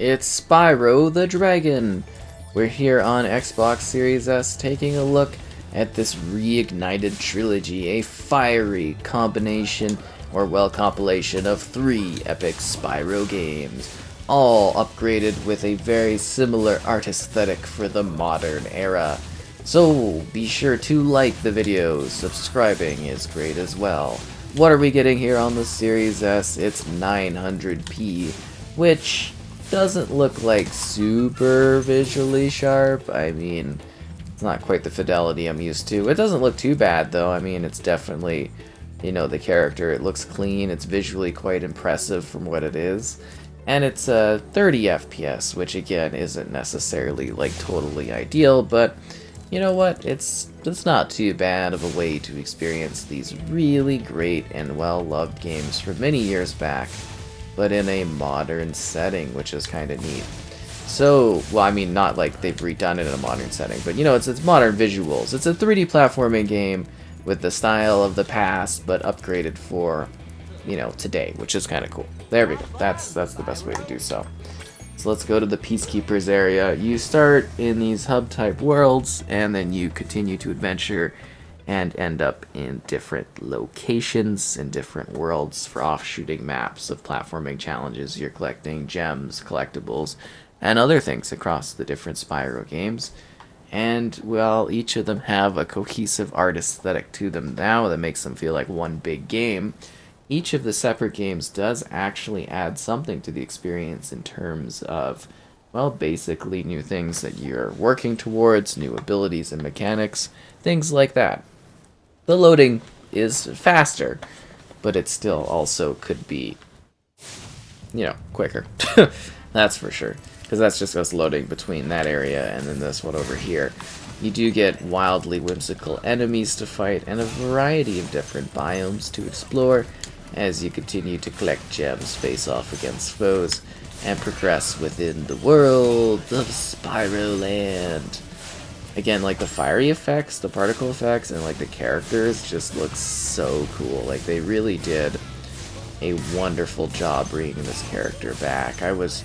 It's Spyro the Dragon! We're here on Xbox Series S taking a look at this Reignited Trilogy, a fiery combination, or well, compilation of 3 epic Spyro games, all upgraded with a very similar art aesthetic for the modern era. So be sure to like the video, subscribing is great as well. What are we getting here on the Series S? It's 900p, which doesn't look like super visually sharp. I mean, it's not quite the fidelity I'm used to. It doesn't look too bad though. I mean, it's definitely, you know, the character. It looks clean. It's visually quite impressive from what it is. And it's 30 FPS, which again isn't necessarily like totally ideal, but you know what? It's not too bad of a way to experience these really great and well-loved games from many years back, but in a modern setting, which is kind of neat. So, well, I mean, not like they've redone it in a modern setting, but you know, it's modern visuals. It's a 3D platforming game with the style of the past, but upgraded for, you know, today, which is kind of cool. There we go. That's the best way to do so. So let's go to the Peacekeepers area. You start in these hub-type worlds, and then you continue to adventure and end up in different locations in different worlds for offshooting maps of platforming challenges. You're collecting gems, collectibles, and other things across the different Spyro games. And, well, each of them have a cohesive art aesthetic to them now that makes them feel like one big game. Each of the separate games does actually add something to the experience in terms of, well, basically new things that you're working towards, new abilities and mechanics, things like that. The loading is faster, but it still also could be, you know, quicker. That's for sure, because that's just us loading between that area and then this one over here. You do get wildly whimsical enemies to fight and a variety of different biomes to explore as you continue to collect gems, face off against foes, and progress within the world of Spyro Land. Again, like the fiery effects, the particle effects, and like the characters just look so cool. Like they really did a wonderful job bringing this character back. I was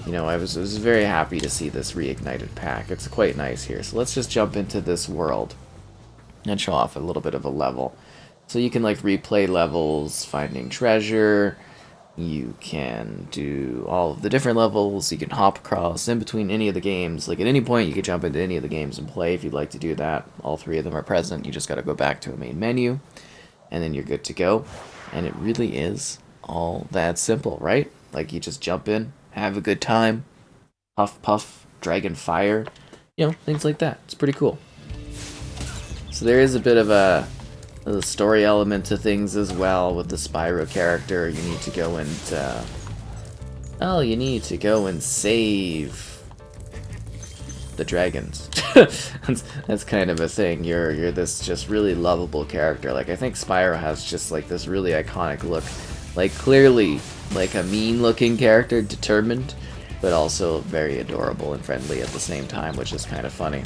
very happy to see this reignited pack. It's quite nice here. So let's just jump into this world and show off a little bit of a level. So you can like replay levels, finding treasure, you can do all of the different levels, you can hop across in between any of the games. Like at any point you can jump into any of the games and play if you'd like to do that. All 3 of them are present, you just gotta go back to a main menu, and then you're good to go. And it really is all that simple, right? Like you just jump in, have a good time, puff puff, dragon fire, you know, things like that. It's pretty cool. So there is a bit of a story element to things as well with the Spyro character. You need to go and save the dragons. that's kind of a thing. You're this just really lovable character. Like I think Spyro has just like this really iconic look, like clearly like a mean looking character, determined, but also very adorable and friendly at the same time, which is kind of funny.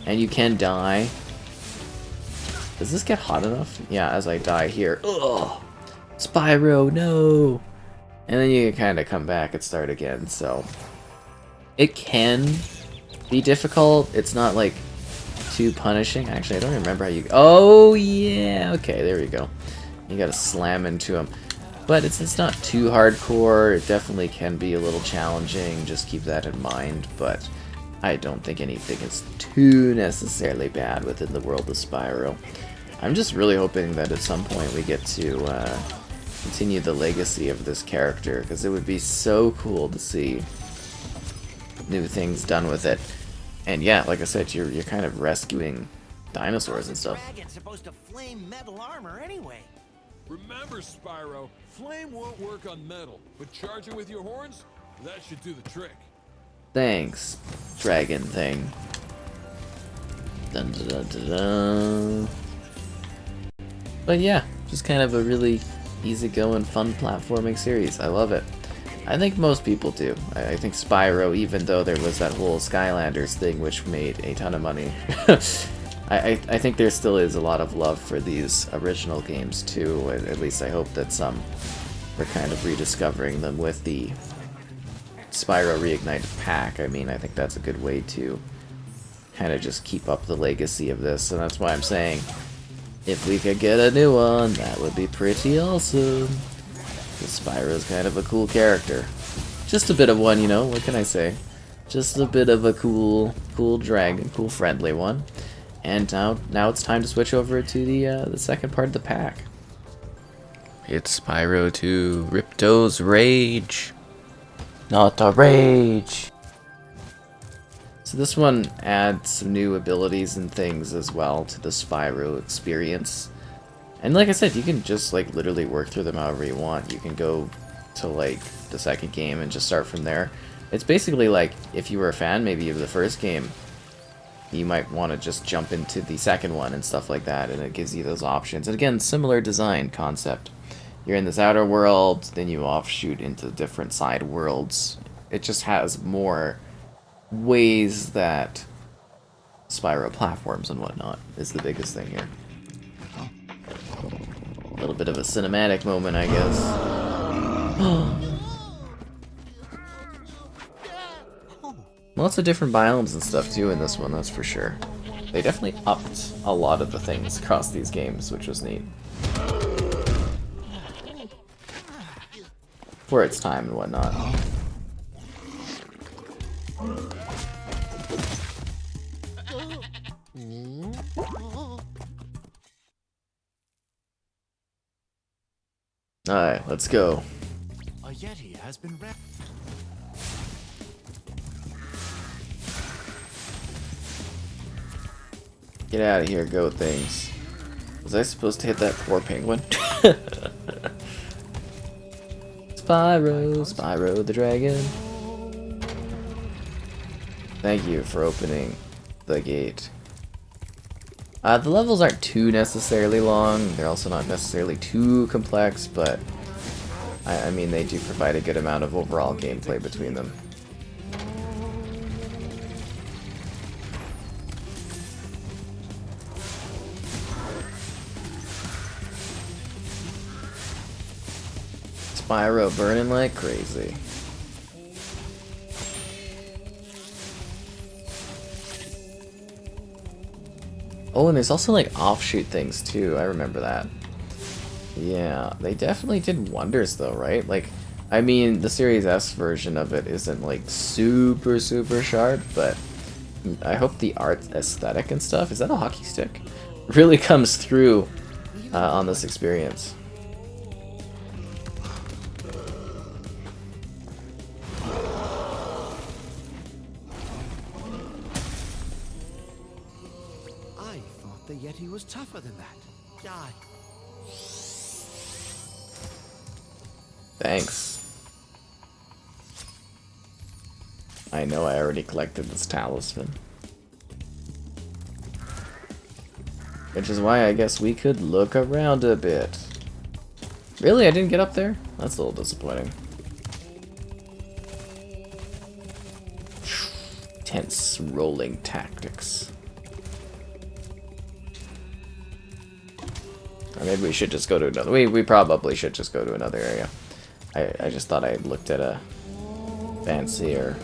And you can die. Does this get hot enough? Yeah, as I die here. Ugh! Spyro, no! And then you can kind of come back and start again, so... It can be difficult. It's not, like, too punishing. Actually, I don't remember how you... Oh, yeah! Okay, there we go. You gotta slam into him. But it's not too hardcore. It definitely can be a little challenging. Just keep that in mind, but... I don't think anything is too necessarily bad within the world of Spyro. I'm just really hoping that at some point we get to continue the legacy of this character, because it would be so cool to see new things done with it. And yeah, like I said, you're kind of rescuing dinosaurs and stuff. Dragon's supposed to flame metal armor anyway. Remember, Spyro, flame won't work on metal, but charging with your horns, that should do the trick. Thanks, dragon thing. Dun, dun, dun, dun, dun. But yeah, just kind of a really easygoing, fun platforming series. I love it. I think most people do. I think Spyro, even though there was that whole Skylanders thing which made a ton of money, I think there still is a lot of love for these original games too. At least I hope that some are kind of rediscovering them with the Spyro Reignited pack. I mean, I think that's a good way to kind of just keep up the legacy of this, and that's why I'm saying if we could get a new one, that would be pretty awesome. Because Spyro's kind of a cool character. Just a bit of one, you know, what can I say? Just a bit of a cool dragon, cool friendly one. And now it's time to switch over to the second part of the pack. It's Spyro 2, Ripto's Rage. Not a rage! So this one adds some new abilities and things as well to the Spyro experience. And like I said, you can just like literally work through them however you want. You can go to like the second game and just start from there. It's basically like if you were a fan maybe of the first game, you might want to just jump into the second one and stuff like that, and it gives you those options. And again, similar design concept. You're in this outer world, then you offshoot into different side worlds. It just has more ways that Spyro platforms and whatnot is the biggest thing here. A little bit of a cinematic moment, I guess. Lots of different biomes and stuff too in this one, that's for sure. They definitely upped a lot of the things across these games, which was neat. For its time and whatnot. Alright, let's go. A Yeti has been wrapped. Get out of here, goat things. Was I supposed to hit that poor penguin? Spyro the Dragon. Thank you for opening the gate. The levels aren't too necessarily long. They're also not necessarily too complex, but I mean they do provide a good amount of overall gameplay between them. Spyro burning like crazy. Oh, and there's also like offshoot things too. I remember that. Yeah, they definitely did wonders though, right? Like, I mean, the Series S version of it isn't like super sharp, but I hope the art aesthetic and stuff, is that a hockey stick? Really comes through on this experience. The Yeti was tougher than that. Die. Thanks. I know I already collected this talisman. Which is why I guess we could look around a bit. Really? I didn't get up there? That's a little disappointing. Tense rolling tactics. Or maybe we should just go to another... We probably should just go to another area. I just thought I looked at a fancier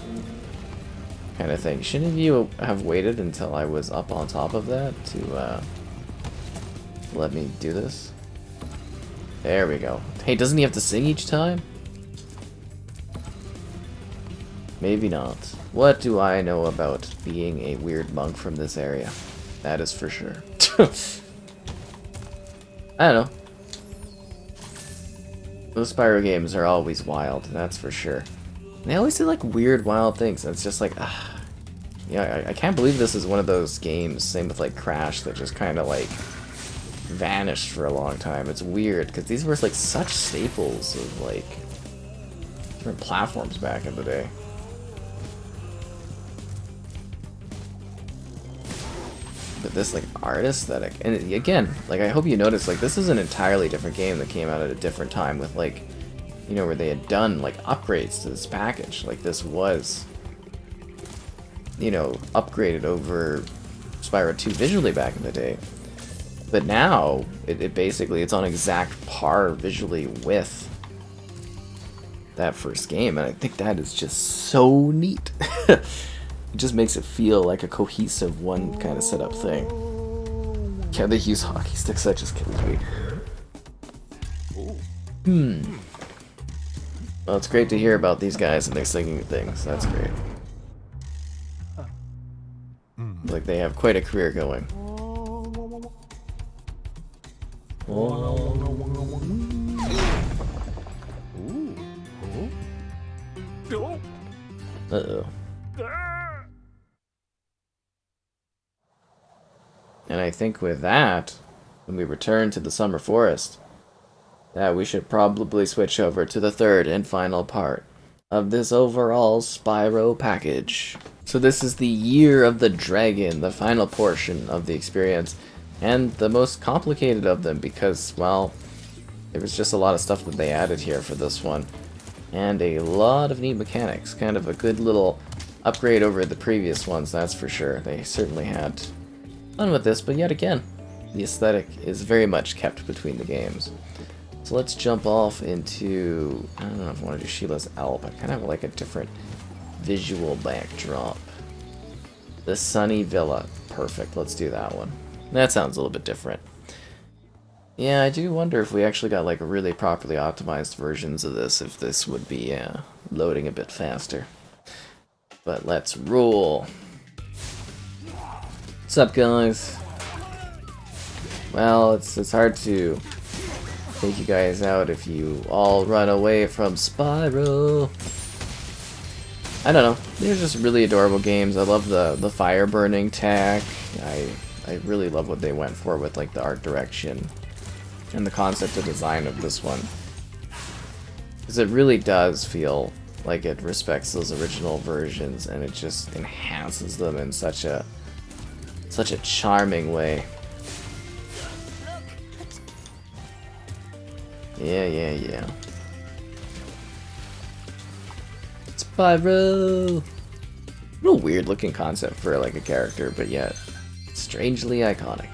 kind of thing. Shouldn't you have waited until I was up on top of that to let me do this? There we go. Hey, doesn't he have to sing each time? Maybe not. What do I know about being a weird monk from this area? That is for sure. I don't know. Those Spyro games are always wild, that's for sure. And they always do like weird, wild things, and it's just like, yeah, I can't believe this is one of those games, same with like Crash, that just kind of like vanished for a long time. It's weird, because these were like such staples of like different platforms back in the day. But this like art aesthetic, and again, like I hope you notice, like this is an entirely different game that came out at a different time with like, you know, where they had done like upgrades to this package. Like this was, you know, upgraded over Spyro 2 visually back in the day. But now it basically it's on exact par visually with that first game, and I think that is just so neat. It just makes it feel like a cohesive one kind of setup thing. Yeah, they use hockey sticks, that just kills me. Well, it's great to hear about these guys and their singing things. That's great. Like they have quite a career going. Uh-oh. And I think with that, when we return to the Summer Forest, that we should probably switch over to the third and final part of this overall Spyro package. So this is the Year of the Dragon, the final portion of the experience, and the most complicated of them because, well, there was just a lot of stuff that they added here for this one. And a lot of neat mechanics. Kind of a good little upgrade over the previous ones, that's for sure. They certainly had fun with this, but yet again, the aesthetic is very much kept between the games. So let's jump off into, I don't know if I want to do Sheila's Alp. I kind of like a different visual backdrop. The Sunny Villa. Perfect, let's do that one. That sounds a little bit different. Yeah, I do wonder if we actually got like really properly optimized versions of this, if this would be loading a bit faster. But let's roll. What's up, guys? Well, it's hard to take you guys out if you all run away from Spyro. I don't know. They're just really adorable games. I love the fire burning tech. I really love what they went for with like the art direction and the concept of design of this one. Because it really does feel like it respects those original versions and it just enhances them in such a charming way. Yeah. Spyro! Real weird looking concept for like a character, but yet strangely iconic.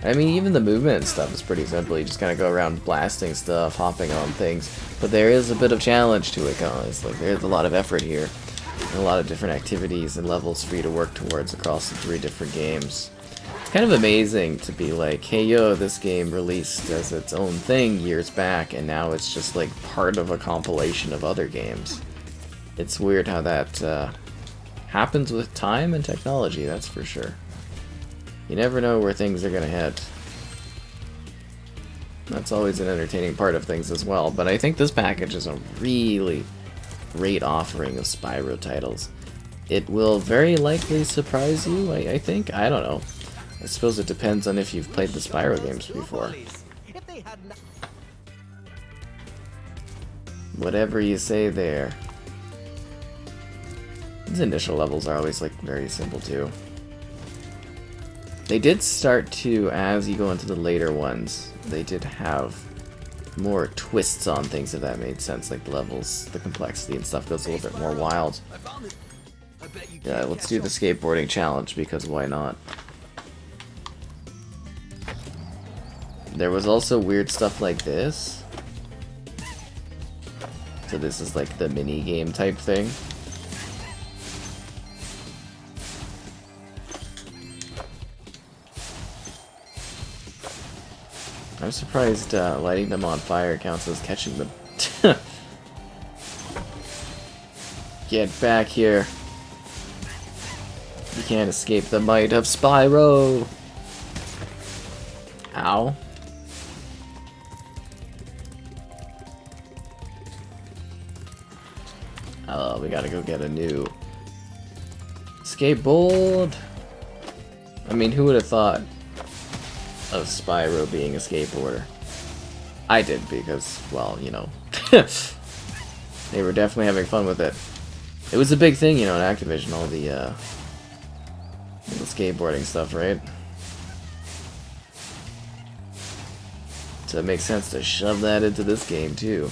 I mean, even the movement and stuff is pretty simple. You just kind of go around blasting stuff, hopping on things. But there is a bit of challenge to it, guys. Like, there's a lot of effort here. And a lot of different activities and levels for you to work towards across the 3 different games. It's kind of amazing to be like, hey yo, this game released as its own thing years back, and now it's just like part of a compilation of other games. It's weird how that happens with time and technology, that's for sure. You never know where things are gonna head. That's always an entertaining part of things as well, but I think this package is a really great offering of Spyro titles. It will very likely surprise you, I think. I don't know. I suppose it depends on if you've played the Spyro games before. Whatever you say there. These initial levels are always like very simple too. They did start to, as you go into the later ones, they did have more twists on things, if that made sense. Like the levels, the complexity and stuff goes a little bit more wild. Yeah, let's do the skateboarding challenge, because why not? There was also weird stuff like this. So this is like the mini game type thing. I'm surprised lighting them on fire counts as catching them. Get back here. You can't escape the might of Spyro. Ow. Oh, we gotta go get a new skateboard. I mean, who would have thought of Spyro being a skateboarder? I did, because, well, you know, they were definitely having fun with it. It was a big thing, you know, in Activision, all the skateboarding stuff, right? So it makes sense to shove that into this game, too.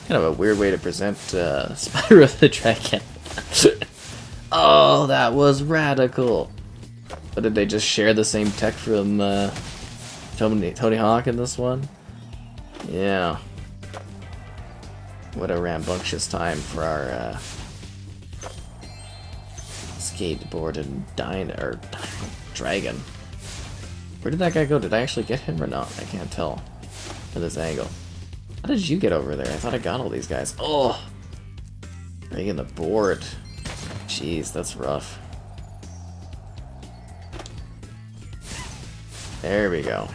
Kind of a weird way to present Spyro the Dragon. Oh, that was radical. But did they just share the same tech from Tony Hawk in this one. Yeah. What a rambunctious time for our skateboard and dragon. Where did that guy go? Did I actually get him or not? I can't tell from this angle. How did you get over there? I thought I got all these guys. Oh! Breaking the board. Jeez, that's rough. There we go.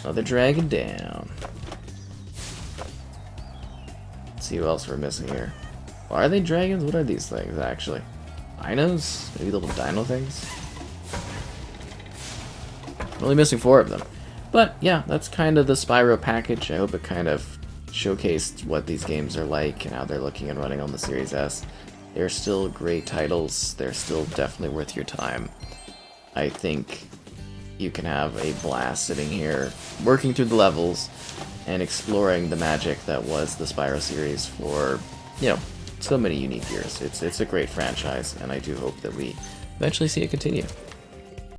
Another dragon down. Let's see who else we're missing here. Well, are they dragons? What are these things, actually? Dinos? Maybe little dino things? I'm only missing 4 of them. But, yeah, that's kind of the Spyro package. I hope it kind of showcased what these games are like and how they're looking and running on the Series S. They're still great titles. They're still definitely worth your time. I think you can have a blast sitting here, working through the levels, and exploring the magic that was the Spyro series for, you know, so many unique years. It's a great franchise, and I do hope that we eventually see it continue.